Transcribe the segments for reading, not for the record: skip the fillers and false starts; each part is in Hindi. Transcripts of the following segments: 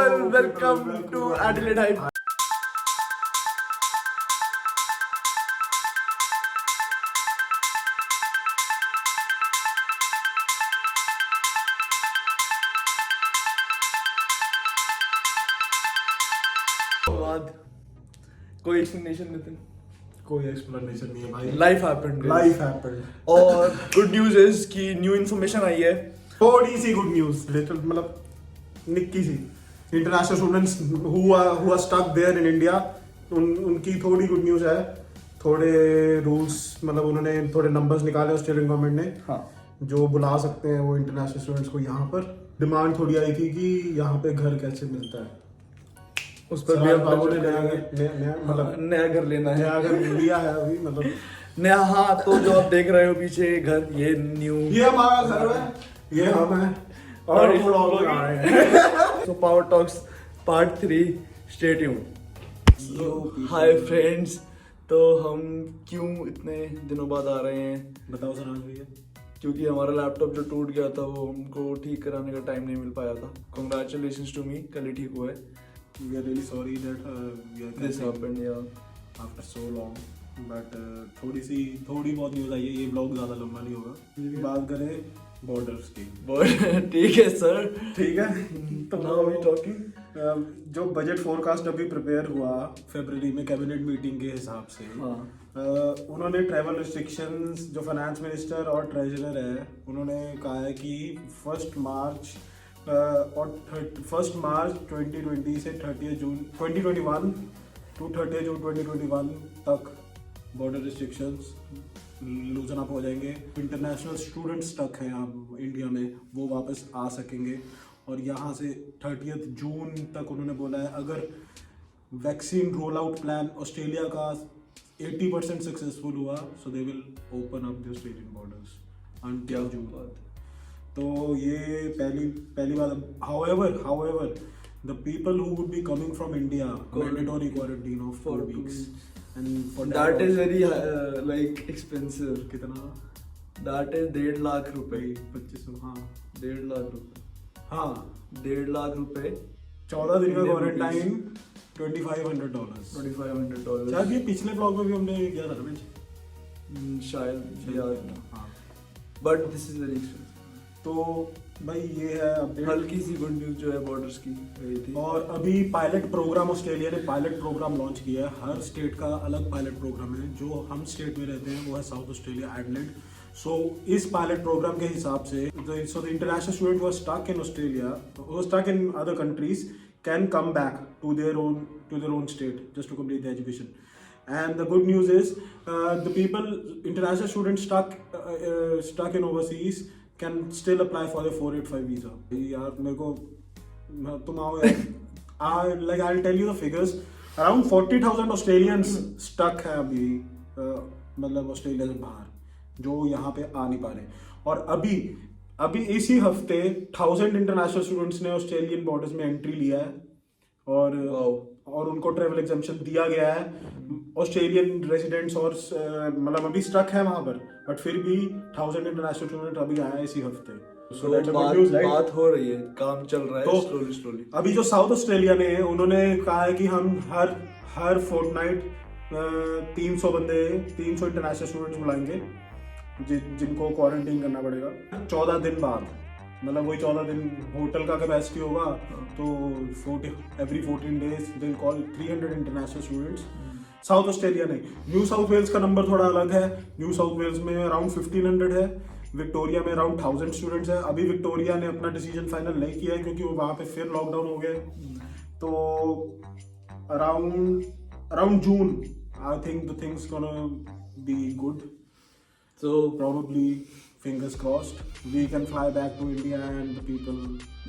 people, welcome to Adelaide Hype. कोई एक्सप्लेनेशन नितिन? कोई एक्सप्लेनेशन नहीं है भाई. Life happened. Life happened. और गुड न्यूज इज कि न्यू इन्फॉर्मेशन आई है. थोड़ी सी गुड न्यूज, लिटिल मतलब निक्की सी. International students who are stuck there in India, उनकी थोड़ी गुड न्यूज है. थोड़े रूल्स मतलब उन्होंने थोड़े नंबर्स निकाले ऑस्ट्रेलियन गवर्नमेंट ने. हाँ. जो बुला सकते हैं वो इंटरनेशनल स्टूडेंट्स को यहाँ पर. डिमांड थोड़ी आई थी कि यहाँ पे घर कैसे मिलता है. उस पर भी बाबू ने नया मतलब नया घर लेना है. नया घर लिया है अभी मतलब. नया. हाँ, तो जो आप देख रहे हो पीछे घर, ये न्यू, ये हमारा घर है, ये हम हैं और हम लोग आ रहे हैं. So Power Talks Part 3, stay tuned. Hi friends. तो हम क्यों इतने दिनों बाद आ रहे हैं? बताओ सर. भैया क्योंकि हमारा लैपटॉप जो टूट गया था वो हमको ठीक कराने का टाइम नहीं मिल पाया था. Congratulations to me, कल ही ठीक हुआ है. we are really sorry that we are This happened, yeah. after so long, but थोड़ी बहुत न्यूज़ आई है. ये ब्लॉग ज़्यादा लंबा नहीं होगा. बात करें बॉर्डर्स की. ठीक है सर. ठीक है. तो Now we talking. जो बजट फोरकास्ट अभी प्रिपेयर हुआ फरवरी में कैबिनेट मीटिंग के हिसाब से. हाँ. उन्होंने ट्रैवल रिस्ट्रिक्शंस, जो फाइनेंस मिनिस्टर और ट्रेजरर है उन्होंने कहा है कि 1 मार्च 2020 से 30 जून 2021 टू 30 जून 2021 तक बॉर्डर रिस्ट्रिक्शंस लूजन अप हो जाएंगे. इंटरनेशनल स्टूडेंट्स तक हैं यहाँ इंडिया में, वो वापस आ सकेंगे. और यहाँ से 30 जून तक उन्होंने बोला है अगर vaccine roll out plan Australia का 80% सक्सेसफुल हुआ so they will open up the Australian borders until June. तो ये पहली बात. However, the people who would be coming from India, mandatory quarantine of 4 weeks, and for that is very like expensive. कितना? That is 1.5 लाख रुपए. 2500. हाँ 1.5 लाख रुपए. हाँ 1.5 लाख रुपए. 14 दिन का क्वारंटाइन $2,500. $2,500. शायद ये पिछले ब्लॉग में भी हमने किया था ना. शायद याद. हाँ. But this is very expensive. तो भाई ये है अपडेट. हल्की सी गुड न्यूज जो है बॉर्डर्स की गई थी. और अभी पायलट प्रोग्राम ऑस्ट्रेलिया ने पायलट प्रोग्राम लॉन्च किया है. हर स्टेट का अलग पायलट प्रोग्राम है. जो हम स्टेट में रहते हैं वो है साउथ ऑस्ट्रेलिया, एडलेड. सो इस पायलट प्रोग्राम के हिसाब से so the international student was stuck in Australia, was stuck in other countries, can come back to their own state just to complete the education. And the good news is the people, international students stuck in overseas can still apply for the 485 visa. यार मेरे को तुम आओ यार. Like I'll tell you the figures. Around 40,000 Australians stuck हैं अभी मतलब ऑस्ट्रेलिया से बाहर, जो यहाँ पे आ नहीं पा रहे. और अभी इसी हफ्ते 1000 इंटरनेशनल स्टूडेंट्स ने ऑस्ट्रेलियन बॉर्डर्स में एंट्री लिया है. और उनको ट्रैवल एग्जाम्पशन दिया गया है. ऑस्ट्रेलियन रेजिडेंट्स और मतलब अभी स्टक है वहां पर, बट फिर भी 1000 इंटरनेशनल स्टूडेंट अभी आया है इसी हफ्ते. बात हो रही है, काम चल रहा है. तो स्लोली अभी जो साउथ ऑस्ट्रेलिया ने उन्होंने कहा है कि हम हर फोर्टनाइट 300 इंटरनेशनल स्टूडेंट्स बुलाएंगे जिनको क्वारंटीन करना पड़ेगा 14 दिन बाद. मतलब वही 14 दिन होटल का कैपेसिटी होगा. तो every 14 days they will call 300 international students. South Australia ने. न्यू साउथ वेल्स का नंबर थोड़ा अलग है. न्यू साउथ वेल्स में अराउंड 1500 है. विक्टोरिया में अराउंड 1000 स्टूडेंट्स है. अभी विक्टोरिया ने अपना डिसीजन फाइनल नहीं किया है क्योंकि वो वहाँ पे फिर लॉकडाउन हो गया. तो around June I think the things gonna be good. So probably fingers crossed we can fly back to India and the people.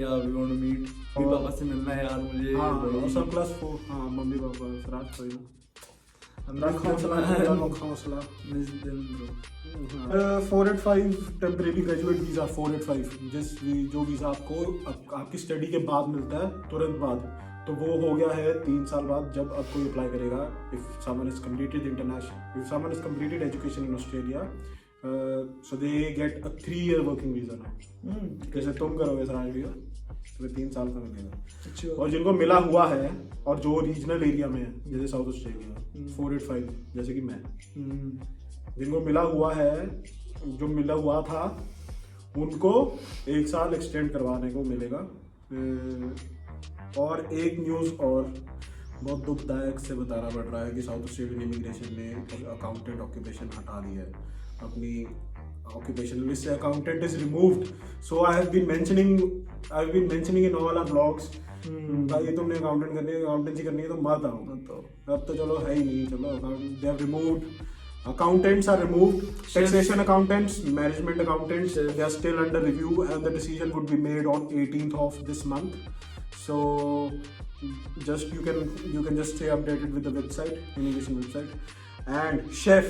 Yeah, we want to meet. Mummy papa से मिलना है यार मुझे. हाँ और सब प्लस 4. हाँ मम्मी पापा राज भाई हौसला. Miss them bro. 485 temporary graduate visa 485 जो वीजा आपको आपकी स्टडी के बाद मिलता है तुरंत बाद. तो वो हो गया है 3 साल बाद जब अब कोई अप्लाई करेगा. If someone is completed education in Australia so they get a 3-year working visa now. जैसे तुम करोगे सर भैया. तुम्हें 3 साल का मिलेगा। अच्छा। और जिनको मिला हुआ है और जो रीजनल एरिया में है जैसे साउथ ऑस्ट्रेलिया 485 जैसे कि मैं, जिनको मिला हुआ है, जो मिला हुआ था उनको 1 साल एक्सटेंड करवाने को मिलेगा। और एक न्यूज़ और बहुत दुखदायक से बताना पड़ रहा है कि साउथ ऑस्ट्रेलियन इमिग्रेशन ने अकाउंटेंट ऑक्यूपेशन हटा दी है अपनी ऑक्यूपेशन लिस्ट से। Accountant is removed. So I have been mentioning in all our blogs, भाई तुमने अकाउंटेंसी करनी है तो मत आओ। अब तो चलो है ही नहीं, चलो they have removed, accountants are removed, taxation accountants, management accountants, they are still under review and the decision would be made on 18th of this month. So just you can just stay updated with the website, immigration website. And chef,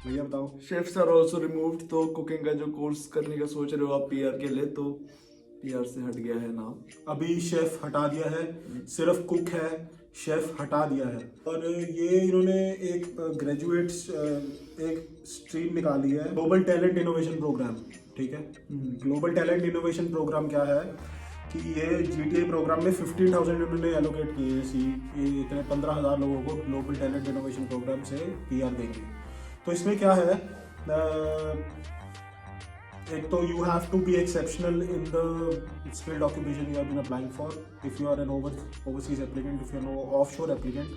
भैया बताओ। Chefs are also removed. तो कुकिंग का जो कोर्स करने का सोच रहे हो आप पीआर के लिए, तो पीआर से हट गया है नाम। अभी शेफ हटा दिया है, सिर्फ कुक है, शेफ हटा दिया है। और ये इन्होंने एक ग्रेजुएट एक स्ट्रीम निकाली है, ग्लोबल टैलेंट इनोवेशन प्रोग्राम। ठीक है, ग्लोबल टैलेंट इनोवेशन प्रोग्राम क्या है कि ये GTA प्रोग्राम में 15,000 उन्होंने एलोकेट किए हैं। ये इतने 15,000 लोगों को ग्लोबल टैलेंट इनोवेशन प्रोग्राम से PR देंगे। तो इसमें क्या है, एक तो you have to be exceptional in the skilled occupation you have been applying for. If you are an overseas applicant, if you are an offshore applicant,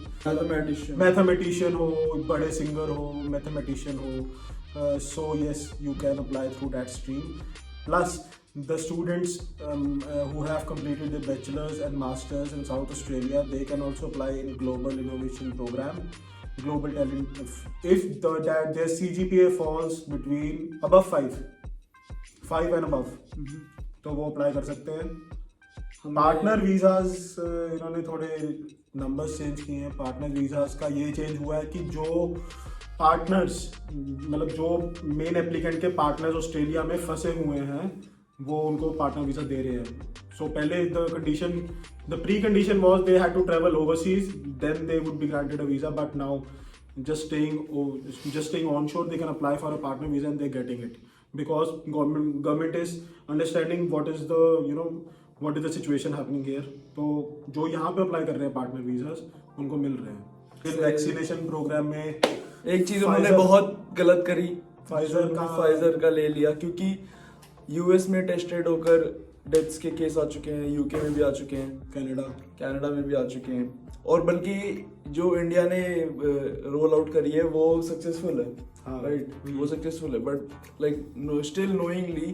mathematician हो, बड़े singer हो, mathematician हो, so yes, you can apply through that stream. Plus, the students who have completed their bachelor's and master's in South Australia, they can also apply in global innovation program. Global talent, if their CGPA falls between above 5 and above, तो वो अप्लाई कर सकते हैं। पार्टनर वीज़ाज इन्होंने थोड़े नंबर्स चेंज किए हैं। पार्टनर वीज़ाज का ये चेंज हुआ है कि जो पार्टनर्स मतलब जो मेन एप्लीकेंट के पार्टनर्स ऑस्ट्रेलिया में फंसे हुए हैं वो उनको पार्टनर वीज़ा दे रहे हैं। सो पहले the precondition was they had to travel overseas, then they would be granted a visa, but now just staying onshore, they can apply for a partner visa and they're getting it because government is understanding what is the situation happening here. तो जो यहाँ पे अप्लाई कर रहे हैं पार्टनर वीजास उनको मिल रहे हैं। फिर वैक्सीनेशन प्रोग्राम में एक चीज उन्होंने बहुत गलत करी, फाइजर का ले लिया, क्योंकि यूएस में टेस्टेड होकर डेथ्स के केस आ चुके हैं, यूके में भी आ चुके हैं, कनाडा में भी आ चुके हैं, और बल्कि जो इंडिया ने रोल आउट करी है वो सक्सेसफुल है, राइट, वो सक्सेसफुल है, but like still knowingly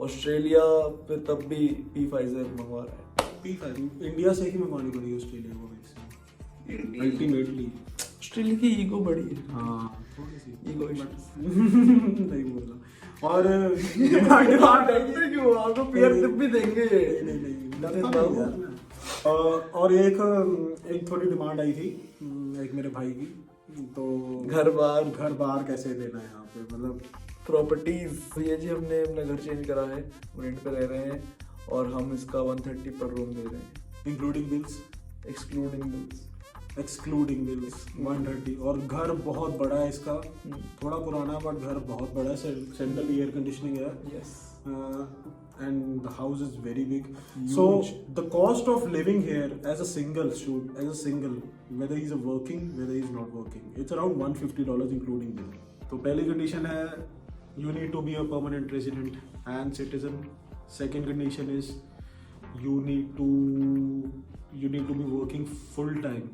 Australia पे तब भी फाइजर मंगवा रहा है। इंडिया से ही मंगवानी पड़ी ऑस्ट्रेलिया को वैक्सीन अल्टीमेटली। ऑस्ट्रेलिया की ईगो बड़ी है, हाँ थोड़ी सी ईगो नहीं बोलना। और क्यों आपको पीआर भी देंगे? नहीं। और एक थोड़ी डिमांड आई थी एक मेरे भाई की, तो घर बार कैसे देना है यहाँ पे, मतलब प्रॉपर्टीज। ये जी हमने अपना घर चेंज करा है, रेंट पे रह रहे हैं और हम इसका 130 पर रूम दे रहे हैं, इंक्लूडिंग बिल्स, एक्सक्लूडिंग बिल्स 130। और घर बहुत बड़ा है इसका, थोड़ा पुराना बट घर बहुत बड़ा है, सेंट्रल एयर कंडीशनिंग है। Yes. And the house is very big. So the cost of living here as a single, whether he's working, whether he's not working, it's around $150 including bill. तो पहली condition है you need to be a permanent resident and citizen. Second condition is you need to be working full time.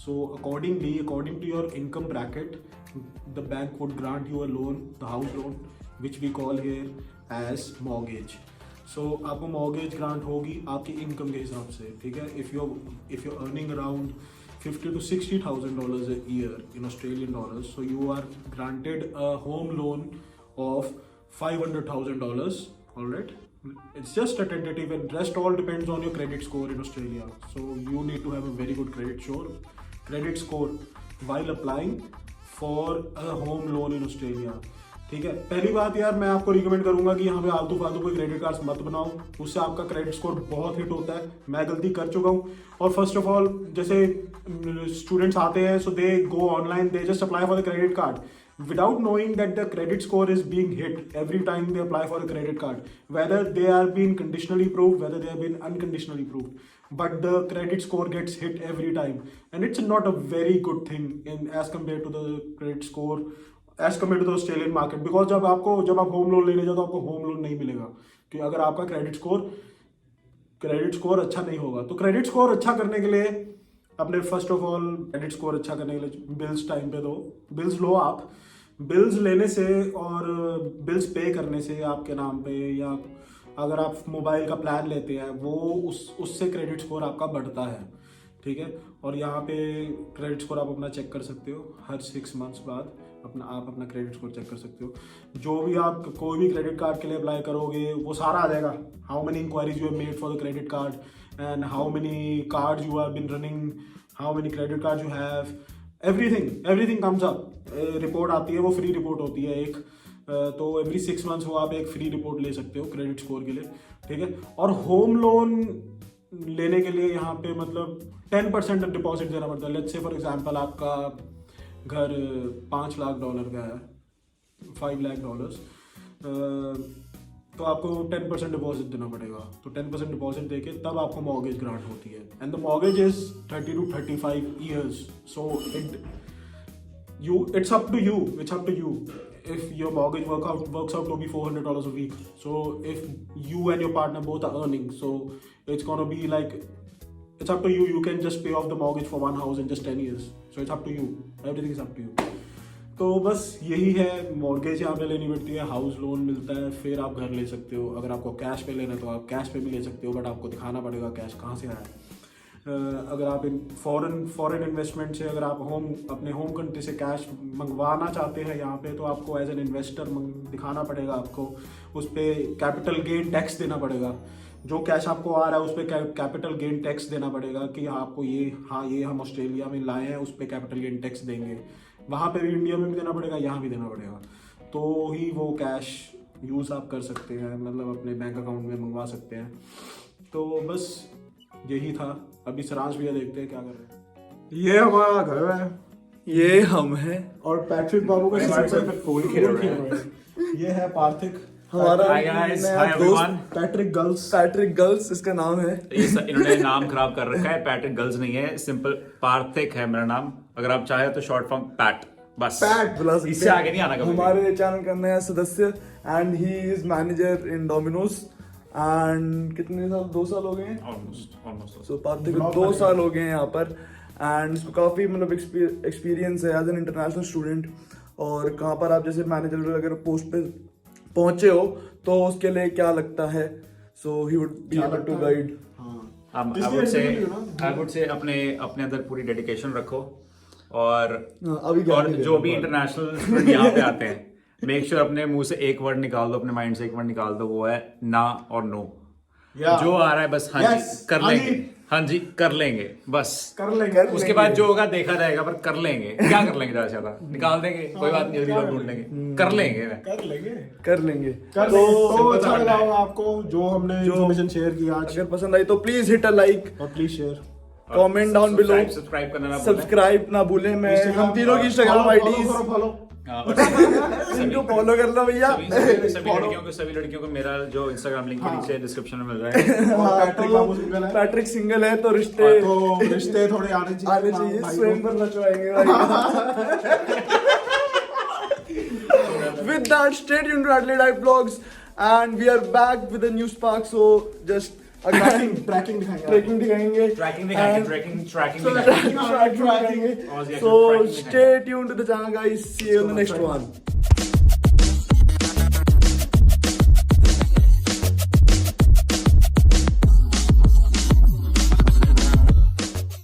So according to your income bracket, the bank would grant you a loan, the house loan, which we call here as mortgage. सो आपको मॉर्गेज ग्रांट होगी आपकी इनकम के हिसाब से, ठीक है। If you earning around $50,000 to $60,000 a year in Australian dollars, so you are granted a home loan of $500,000. All right, it's just a tentative, and rest all depends on your credit score in Australia. So you need to have a very good credit score while applying for a home loan in Australia. ठीक है, पहली बात यार मैं आपको रिकमेंड करूंगा कि यहाँ पे आलतू फालतू कोई क्रेडिट कार्ड्स मत बनाओ, उससे आपका क्रेडिट स्कोर बहुत हिट होता है। मैं गलती कर चुका हूँ। और फर्स्ट ऑफ ऑल जैसे स्टूडेंट्स आते हैं, so they go online, they just apply for the credit card without knowing that the credit score is being hit every time they apply for a credit card, whether they are being conditionally approved, whether they have been unconditionally approved, but the credit score gets hit every time, and it's not a very good thing in as compared to the credit score, as compared to the Australian market, because जब आप होम लोन लेने जाओ तो आपको होम लोन नहीं मिलेगा, कि अगर आपका क्रेडिट स्कोर अच्छा नहीं होगा। तो क्रेडिट स्कोर अच्छा करने के लिए अपने first of all credit score अच्छा करने के लिए बिल्स टाइम पे दो, बिल्स लो। आप बिल्स लेने से और बिल्स पे करने से आपके नाम पे, या अगर आप मोबाइल का प्लान लेते हैं वो उससे क्रेडिट स्कोर आपका बढ़ता है, ठीक है। और यहाँ पे क्रेडिट स्कोर आप अपना चेक कर सकते हो हर 6 मंथ्स बाद, आप अपना क्रेडिट स्कोर चेक कर सकते हो। जो भी आप कोई भी क्रेडिट कार्ड के लिए अप्लाई करोगे वो सारा आ जाएगा, how many enquiries you have made for the credit card and how many cards you have been running, how many credit cards you have, everything comes up. Report आती है, वो फ्री रिपोर्ट होती है एक, तो एवरी 6 मंथ्स वो आप एक फ्री रिपोर्ट ले सकते हो क्रेडिट स्कोर के लिए, ठीक है। और होम लोन लेने के लिए यहाँ पे मतलब 10% डिपॉजिट देना पड़ता है। लेट्स से फॉर एग्जांपल आपका घर $5 लाख का है, $5 लाख, तो आपको 10% डिपॉजिट देना पड़ेगा। तो 10% डिपॉजिट देके तब आपको मॉर्गेज ग्रांट होती है, and the mortgage is 30 to 35 years, so it's up to you if your mortgage works out to be $400 a week. So if you and your partner both are earning, so it's gonna be like, it's up to you. You can just pay off the mortgage for one house in just 10 years. So it's up to you. Everything is up to you. तो बस यही है, मॉर्गेज यहाँ पे लेनी पड़ती है, हाउस लोन मिलता है, फिर आप घर ले सकते हो। अगर आपको कैश पे लेना है तो आप कैश पे भी ले सकते हो, बट आपको दिखाना पड़ेगा कैश कहाँ से आया है। अगर आप फॉरेन इन्वेस्टमेंट से, अगर आप अपने होम कंट्री से कैश मंगवाना चाहते हैं यहाँ पे, तो आपको एज एन इन्वेस्टर दिखाना पड़ेगा, आपको उस पर कैपिटल गेन टैक्स देना पड़ेगा। जो कैश आपको आ रहा है उस पर कैपिटल गेन टैक्स देना पड़ेगा कि आपको ये हम ऑस्ट्रेलिया में लाए हैं, उस पर कैपिटल गेन टैक्स देंगे। वहाँ पे भी इंडिया में भी देना पड़ेगा, यहाँ भी देना पड़ेगा, तो ही वो कैश यूज़ आप कर सकते हैं, मतलब अपने बैंक अकाउंट में मंगवा सकते हैं। तो बस यही था। अभी सरांश भैया देखते हैं क्या कर रहे हैं। ये हमारा घर है, ये हम हैं, और पैट्रिक बाबू का फूल खेल रहे हैं। ये है पार्थिक, हमारा दोस्त पैट्रिक गर्ल्स इसका नाम है। इन्होंने नाम खराब कर रखा है, पैट्रिक गर्ल्स नहीं है, सिंपल पार्थिक है मेरा नाम। अगर आप चाहे तो शॉर्ट फॉर्म पैट, बस पैट बुला सकते हैं, इससे आगे नहीं आना कभी। हमारे चैनल का नया सदस्य, and he is manager in Domino's, and कितने साल, 2 साल हो गए हैं ऑलमोस्ट। सो पार्थिक को 2 साल हो गए हैं यहाँ पर, एंड इसको काफ़ी मतलब एक्सपीरियंस है एज एन इंटरनेशनल स्टूडेंट। और कहाँ पर आप जैसे मैनेजर अगर पोस्ट पे पहुंचे हो तो उसके लिए क्या लगता है, so he would be able to guide. I would say अपने अंदर पूरी डेडिकेशन रखो, और अभी जो भी इंटरनेशनल स्टूडेंट यहाँ पे आते हैं, मेक श्योर अपने मुंह से एक वर्ड निकाल दो, अपने माइंड से एक वर्ड निकाल दो, वो है ना और नो। जो आ रहा है बस हाँ जी कर लेंगे, हाँ जी कर लेंगे, बस कर लेंगे। उसके बाद जो होगा देखा जाएगा, पर कर लेंगे। क्या कर लेंगे, ज्यादा से ज्यादा निकाल देंगे, कोई बात नहीं, अगली बार ढूंढ लेंगे, कर लेंगे। तो अच्छा लगा होगा आपको जो हमने इन्फॉर्मेशन शेयर की आज। अगर पसंद आई तो प्लीज हिट अ लाइक और please share, comment down below, subscribe करना ना सब्सक्राइब ना भूलें। मैं हम तीनों की इंस्टाग्राम आईडीज इनको फॉलो कर लो भैया। सभी लड़कियों को मेरा जो इंस्टाग्राम लिंक के नीचे डिस्क्रिप्शन में मिल रहा है। पैट्रिक सिंगल है तो रिश्ते थोड़े आने चाहिए, स्वयं पर रचवाएंगे। With that, stay tuned to Adelaide Eye Vlogs, and we are back with a new spark. So just tracking दिखाएंगे। So stay tuned to the channel, guys. See you in the next one.